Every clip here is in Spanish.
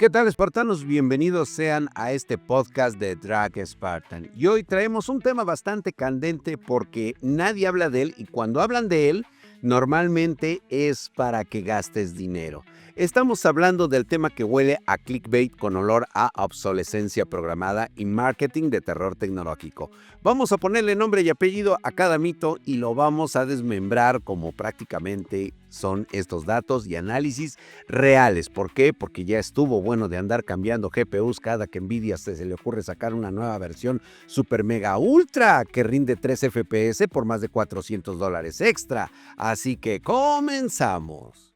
¿Qué tal, espartanos? Bienvenidos sean a este podcast de Drag Spartan. Y hoy traemos un tema bastante candente porque nadie habla de él y cuando hablan de él, normalmente es para que gastes dinero. Estamos hablando del tema que huele a clickbait con olor a obsolescencia programada y marketing de terror tecnológico. Vamos a ponerle nombre y apellido a cada mito y lo vamos a desmembrar como prácticamente son estos datos y análisis reales. ¿Por qué? Porque ya estuvo bueno de andar cambiando GPUs cada que Nvidia se le ocurre sacar una nueva versión super mega ultra que rinde 3 FPS por más de $400 extra. Así que comenzamos.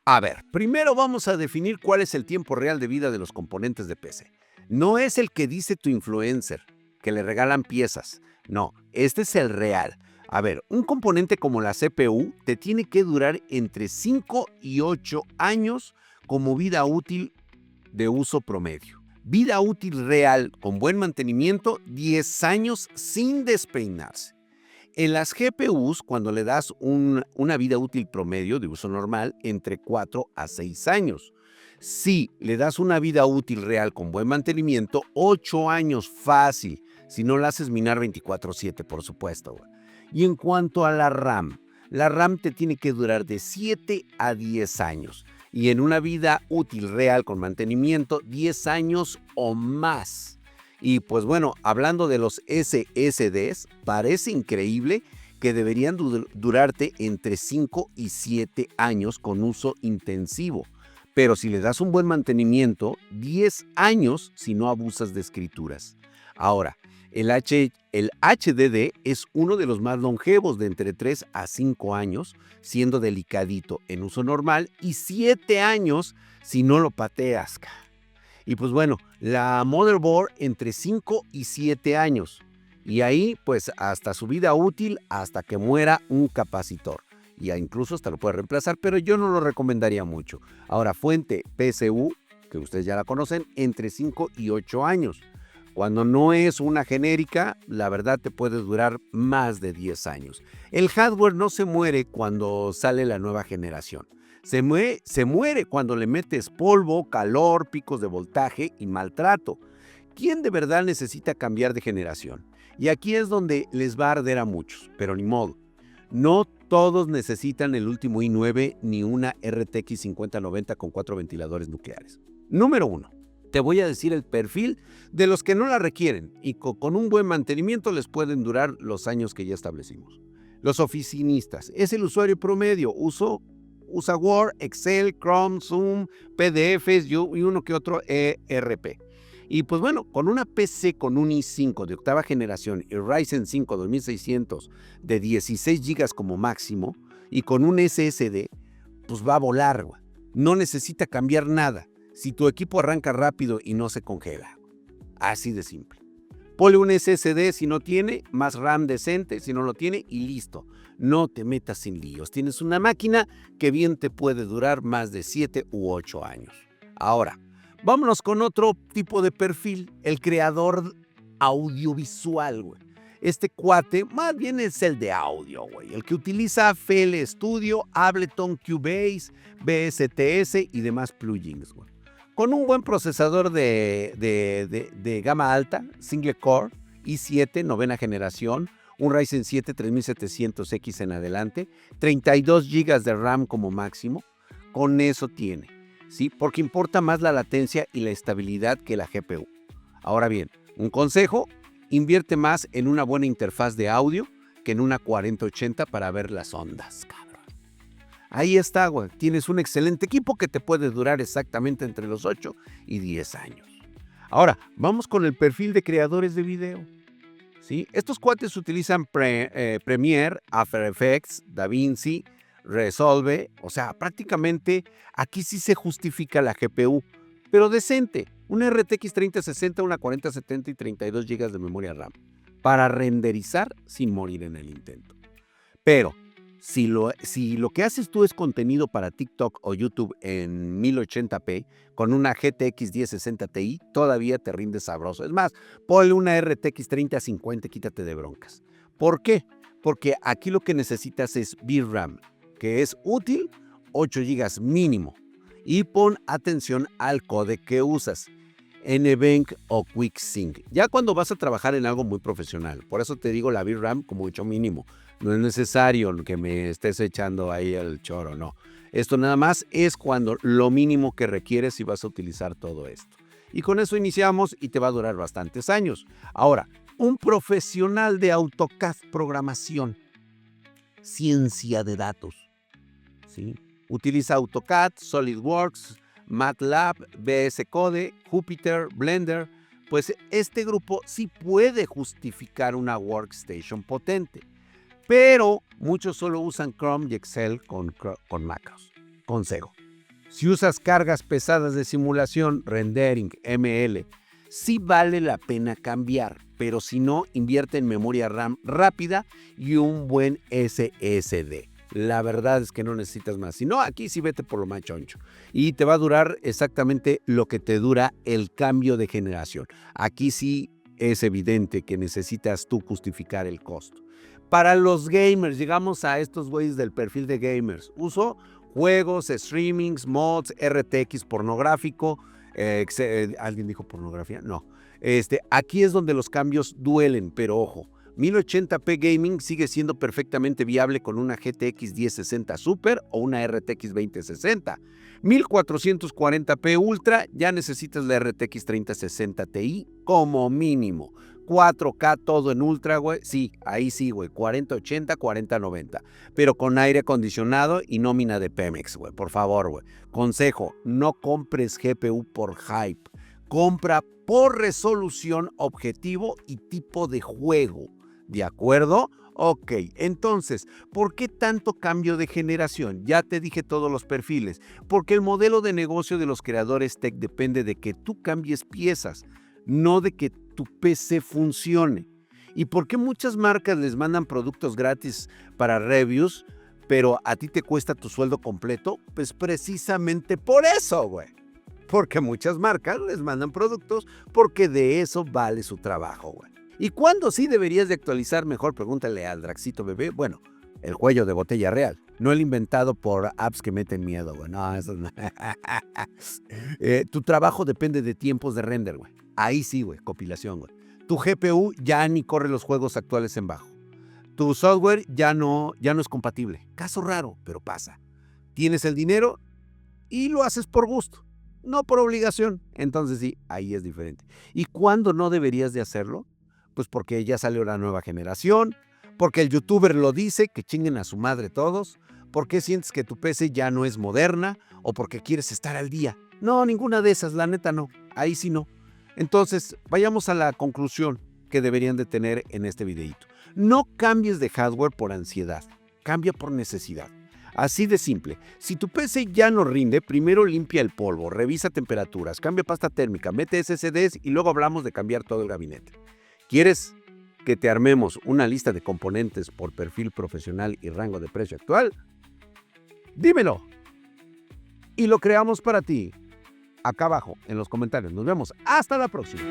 A ver, primero vamos a definir cuál es el tiempo real de vida de los componentes de PC. No es el que dice tu influencer, que le regalan piezas. No, este es el real. A ver, un componente como la CPU te tiene que durar entre 5 y 8 años como vida útil de uso promedio. Vida útil real con buen mantenimiento, 10 años sin despeinarse. En las GPUs, cuando le das una vida útil promedio de uso normal, entre 4 a 6 años. Si le das una vida útil real con buen mantenimiento, 8 años fácil, si no la haces minar 24/7, por supuesto. Y en cuanto a la RAM te tiene que durar de 7 a 10 años. Y en una vida útil real con mantenimiento, 10 años o más. Y pues bueno, hablando de los SSDs, parece increíble que deberían durarte entre 5 y 7 años con uso intensivo. Pero si le das un buen mantenimiento, 10 años si no abusas de escrituras. Ahora, el HDD es uno de los más longevos de entre 3 a 5 años, siendo delicadito en uso normal y 7 años si no lo pateas. Y pues bueno, la motherboard entre 5 y 7 años. Y ahí pues hasta su vida útil, hasta que muera un capacitor. Y incluso hasta lo puede reemplazar, pero yo no lo recomendaría mucho. Ahora, fuente PSU, que ustedes ya la conocen, entre 5 y 8 años. Cuando no es una genérica, la verdad te puede durar más de 10 años. El hardware no se muere cuando sale la nueva generación. Se muere cuando le metes polvo, calor, picos de voltaje y maltrato. ¿Quién de verdad necesita cambiar de generación? Y aquí es donde les va a arder a muchos, pero ni modo. No todos necesitan el último i9 ni una RTX 5090 con 4 ventiladores nucleares. Número 1. Te voy a decir el perfil de los que no la requieren y con un buen mantenimiento les pueden durar los años que ya establecimos. Los oficinistas. Es el usuario promedio. Usa Word, Excel, Chrome, Zoom, PDFs y uno que otro ERP. Y pues bueno, con una PC con un i5 de octava generación y Ryzen 5 2600 de 16 GB como máximo y con un SSD, pues va a volar. No necesita cambiar nada si tu equipo arranca rápido y no se congela. Así de simple. Ponle un SSD si no tiene, más RAM decente si no lo tiene y listo. No te metas sin líos. Tienes una máquina que bien te puede durar más de 7 u 8 años. Ahora, vámonos con otro tipo de perfil, el creador audiovisual, güey. Este cuate más bien es el de audio, güey. El que utiliza FL Studio, Ableton, Cubase, VSTS y demás plugins, güey. Con un buen procesador de gama alta, single core, i7, novena generación, un Ryzen 7 3700X en adelante, 32 GB de RAM como máximo, con eso tiene, ¿sí? Porque importa más la latencia y la estabilidad que la GPU. Ahora bien, un consejo, invierte más en una buena interfaz de audio que en una 4080 para ver las ondas, cabrón. Ahí está, güey. Tienes un excelente equipo que te puede durar exactamente entre los 8 y 10 años. Ahora, vamos con el perfil de creadores de video. ¿Sí? Estos cuates utilizan Premiere, After Effects, DaVinci, Resolve. O sea, prácticamente aquí sí se justifica la GPU, pero decente. Una RTX 3060, una 4070 y 32 GB de memoria RAM. Para renderizar sin morir en el intento. Pero si lo que haces tú es contenido para TikTok o YouTube en 1080p con una GTX 1060 Ti, todavía te rinde sabroso. Es más, ponle una RTX 3050 y quítate de broncas. ¿Por qué? porque aquí lo que necesitas es VRAM, que es útil, 8 GB mínimo. Y pon atención al códec que usas, NVENC o QuickSync. Ya cuando vas a trabajar en algo muy profesional, por eso te digo la VRAM como hecho mínimo. No es necesario que me estés echando ahí el choro, no. Esto nada más es cuando lo mínimo que requieres si vas a utilizar todo esto. Y con eso iniciamos y te va a durar bastantes años. Ahora, un profesional de AutoCAD programación, ciencia de datos, ¿sí? Utiliza AutoCAD, SolidWorks, MATLAB, VS Code, Jupyter, Blender. Pues este grupo sí puede justificar una workstation potente. Pero muchos solo usan Chrome y Excel con macros. Consejo: si usas cargas pesadas de simulación, rendering, ML, sí vale la pena cambiar, pero si no, invierte en memoria RAM rápida y un buen SSD. La verdad es que no necesitas más. Si no, aquí sí vete por lo más choncho. Y te va a durar exactamente lo que te dura el cambio de generación. Aquí sí es evidente que necesitas tú justificar el costo. Para los gamers, llegamos a estos güeyes del perfil de gamers. Uso juegos, streamings, mods, RTX pornográfico. ¿Alguien dijo pornografía? No. Aquí es donde los cambios duelen, pero ojo. 1080p Gaming sigue siendo perfectamente viable con una GTX 1060 Super o una RTX 2060. 1440p Ultra ya necesitas la RTX 3060 Ti como mínimo. 4K todo en Ultra, güey. Sí, ahí sí, güey. 4080, 4090. Pero con aire acondicionado y nómina de Pemex, güey. Por favor, güey. Consejo, no compres GPU por hype. Compra por resolución, objetivo y tipo de juego. ¿De acuerdo? Ok, entonces, ¿por qué tanto cambio de generación? Ya te dije todos los perfiles. Porque el modelo de negocio de los creadores tech depende de que tú cambies piezas, no de que tu PC funcione. ¿Y por qué muchas marcas les mandan productos gratis para reviews, pero a ti te cuesta tu sueldo completo? Pues precisamente por eso, güey. Porque muchas marcas les mandan productos porque de eso vale su trabajo, güey. ¿Y cuándo sí deberías de actualizar? Mejor pregúntale al Draxito bebé. Bueno, el cuello de botella real. No el inventado por apps que meten miedo, güey. No, eso no. Tu trabajo depende de tiempos de render, güey. Ahí sí, güey, compilación, güey. Tu GPU ya ni corre los juegos actuales en bajo. Tu software ya no es compatible. Caso raro, pero pasa. Tienes el dinero y lo haces por gusto, no por obligación. Entonces sí, ahí es diferente. ¿Y cuándo no deberías de hacerlo? Pues porque ya salió la nueva generación, porque el youtuber lo dice, que chinguen a su madre todos, porque sientes que tu PC ya no es moderna o porque quieres estar al día. No, ninguna de esas, la neta no, ahí sí no. Entonces, vayamos a la conclusión que deberían de tener en este videito. No cambies de hardware por ansiedad, cambia por necesidad. Así de simple. Si tu PC ya no rinde, primero limpia el polvo, revisa temperaturas, cambia pasta térmica, mete SSDs y luego hablamos de cambiar todo el gabinete. ¿Quieres que te armemos una lista de componentes por perfil profesional y rango de precio actual? Dímelo. Y lo creamos para ti. Acá abajo, en los comentarios. Nos vemos. Hasta la próxima.